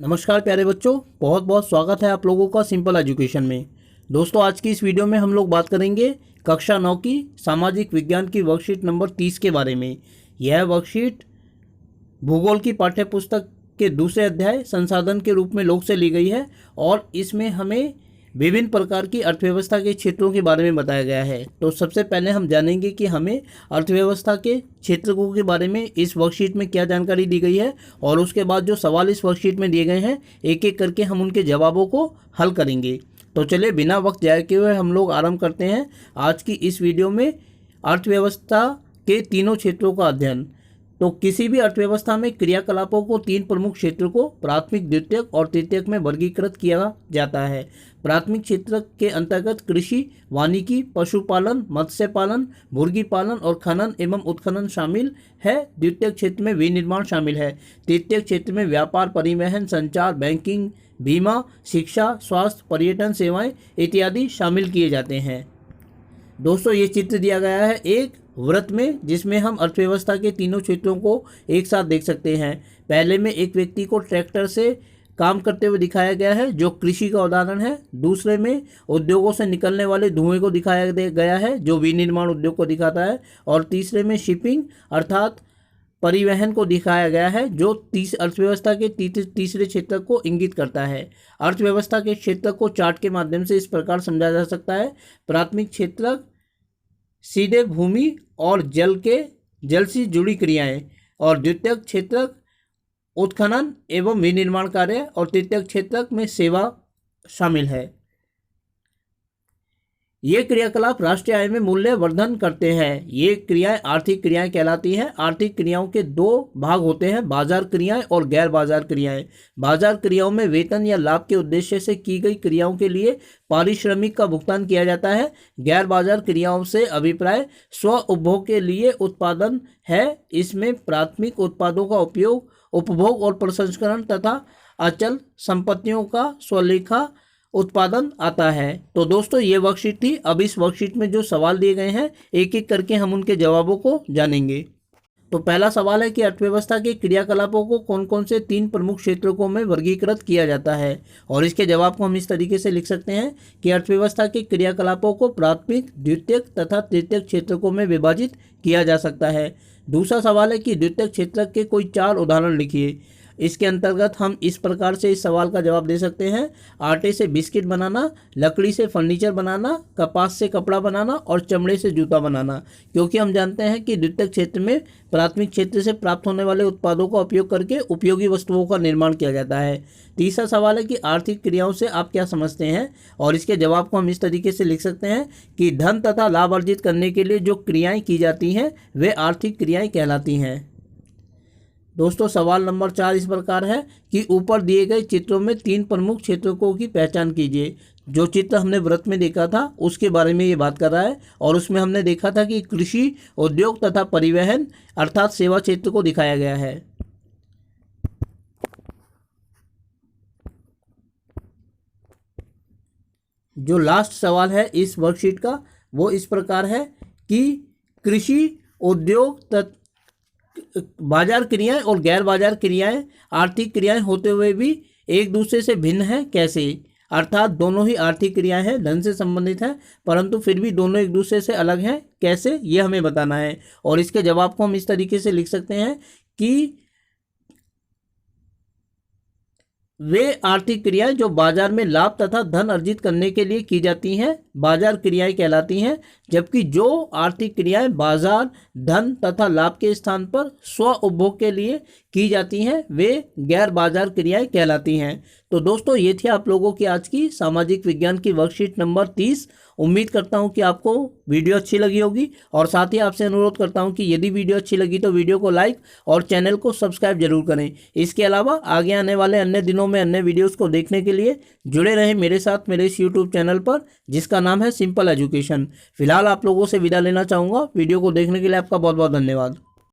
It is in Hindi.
नमस्कार प्यारे बच्चों, बहुत बहुत स्वागत है आप लोगों का सिंपल एजुकेशन में। दोस्तों, आज की इस वीडियो में हम लोग बात करेंगे कक्षा 9 की सामाजिक विज्ञान की वर्कशीट नंबर 30 के बारे में। यह वर्कशीट भूगोल की पाठ्यपुस्तक के दूसरे अध्याय संसाधन के रूप में लोक से ली गई है और इसमें हमें विभिन्न प्रकार की अर्थव्यवस्था के क्षेत्रों के बारे में बताया गया है। तो सबसे पहले हम जानेंगे कि हमें अर्थव्यवस्था के क्षेत्रों के बारे में इस वर्कशीट में क्या जानकारी दी गई है और उसके बाद जो सवाल इस वर्कशीट में दिए गए हैं एक एक करके हम उनके जवाबों को हल करेंगे। तो चलिए बिना वक्त जाए किए हुए हम लोग आरंभ करते हैं आज की इस वीडियो में अर्थव्यवस्था के तीनों क्षेत्रों का अध्ययन। तो किसी भी अर्थव्यवस्था में क्रियाकलापों को तीन प्रमुख क्षेत्रों को प्राथमिक, द्वितीयक और तृतीयक में वर्गीकृत किया जाता है। प्राथमिक क्षेत्र के अंतर्गत कृषि, वानिकी, पशुपालन, मत्स्य पालन, मुर्गी पालन और खनन एवं उत्खनन शामिल है। द्वितीयक क्षेत्र में विनिर्माण शामिल है। तृतीयक क्षेत्र में व्यापार, परिवहन, संचार, बैंकिंग, बीमा, शिक्षा, स्वास्थ्य, पर्यटन सेवाएं इत्यादि शामिल किए जाते हैं। दोस्तों, ये चित्र दिया गया है एक वृत्त में, जिसमें हम अर्थव्यवस्था के तीनों क्षेत्रों को एक साथ देख सकते हैं। पहले में एक व्यक्ति को ट्रैक्टर से काम करते हुए दिखाया गया है, जो कृषि का उदाहरण है। दूसरे में उद्योगों से निकलने वाले धुएं को दिखाया गया है, जो विनिर्माण उद्योग को दिखाता है। और तीसरे में शिपिंग अर्थात परिवहन को दिखाया गया है, जो अर्थव्यवस्था के तीसरे क्षेत्र को इंगित करता है। अर्थव्यवस्था के क्षेत्र को चार्ट के माध्यम से इस प्रकार समझा जा सकता है। प्राथमिक क्षेत्र सीधे भूमि और जल से जुड़ी क्रियाएं, और द्वितीयक क्षेत्र उत्खनन एवं विनिर्माण कार्य, और तृतीयक क्षेत्र में सेवा शामिल है। ये क्रियाकलाप राष्ट्रीय आय में मूल्य वर्धन करते हैं। ये क्रियाएं आर्थिक क्रियाएं कहलाती हैं। आर्थिक क्रियाओं के दो भाग होते हैं, बाजार क्रियाएं और गैर बाजार क्रियाएं। बाजार क्रियाओं में वेतन या लाभ के उद्देश्य से की गई क्रियाओं के लिए पारिश्रमिक का भुगतान किया जाता है। गैर बाजार क्रियाओं से अभिप्राय स्व उपभोग के लिए उत्पादन है। इसमें प्राथमिक उत्पादों का उपभोग और प्रसंस्करण तथा अचल संपत्तियों का स्वलेखा उत्पादन आता है। तो दोस्तों, ये वर्कशीट थी। अब इस वर्कशीट में जो सवाल दिए गए हैं एक एक करके हम उनके जवाबों को जानेंगे। तो पहला सवाल है कि अर्थव्यवस्था के क्रियाकलापों को कौन कौन से तीन प्रमुख क्षेत्रों में वर्गीकृत किया जाता है, और इसके जवाब को हम इस तरीके से लिख सकते हैं कि अर्थव्यवस्था के क्रियाकलापों को प्राथमिक, द्वितीयक तथा तृतीयक क्षेत्रों में विभाजित किया जा सकता है। दूसरा सवाल है कि द्वितीयक क्षेत्र के कोई चार उदाहरण लिखिए। इसके अंतर्गत हम इस प्रकार से इस सवाल का जवाब दे सकते हैं: आटे से बिस्किट बनाना, लकड़ी से फर्नीचर बनाना, कपास से कपड़ा बनाना और चमड़े से जूता बनाना। क्योंकि हम जानते हैं कि द्वितीयक क्षेत्र में प्राथमिक क्षेत्र से प्राप्त होने वाले उत्पादों का उपयोग करके उपयोगी वस्तुओं का निर्माण किया जाता है। तीसरा सवाल है कि आर्थिक क्रियाओं से आप क्या समझते हैं, और इसके जवाब को हम इस तरीके से लिख सकते हैं कि धन तथा लाभ अर्जित करने के लिए जो क्रियाएँ की जाती हैं वे आर्थिक क्रियाएँ कहलाती हैं। दोस्तों, सवाल नंबर 4 इस प्रकार है कि ऊपर दिए गए चित्रों में तीन प्रमुख क्षेत्रों की पहचान कीजिए। जो चित्र हमने वृत्त में देखा था उसके बारे में ये बात कर रहा है, और उसमें हमने देखा था कि कृषि, उद्योग तथा परिवहन अर्थात सेवा क्षेत्र को दिखाया गया है। जो लास्ट सवाल है इस वर्कशीट का वो इस प्रकार है कि कृषि, उद्योग बाजार क्रियाएं और गैर बाजार क्रियाएं आर्थिक क्रियाएं होते हुए भी एक दूसरे से भिन्न हैं, कैसे? अर्थात दोनों ही आर्थिक क्रियाएं हैं, धन से संबंधित हैं, परंतु फिर भी दोनों एक दूसरे से अलग हैं, कैसे? ये हमें बताना है। और इसके जवाब को हम इस तरीके से लिख सकते हैं कि वे आर्थिक क्रियाएं जो बाजार में लाभ तथा धन अर्जित करने के लिए की जाती हैं बाजार क्रियाएं कहलाती हैं, जबकि जो आर्थिक क्रियाएं बाजार, धन तथा लाभ के स्थान पर स्व उपभोग के लिए की जाती हैं वे गैर बाजार क्रियाएं कहलाती हैं। तो दोस्तों, ये थी आप लोगों की आज की सामाजिक विज्ञान की वर्कशीट नंबर 30। उम्मीद करता हूं कि आपको वीडियो अच्छी लगी होगी, और साथ ही आपसे अनुरोध करता हूं कि यदि वीडियो अच्छी लगी तो वीडियो को लाइक और चैनल को सब्सक्राइब जरूर करें। इसके अलावा आगे आने वाले अन्य दिनों में अन्य वीडियोस को देखने के लिए जुड़े रहें मेरे साथ मेरे इस यूट्यूब चैनल पर, जिसका नाम है सिंपल एजुकेशन। फिलहाल आप लोगों से विदा लेना चाहूँगा। वीडियो को देखने के लिए आपका बहुत बहुत धन्यवाद।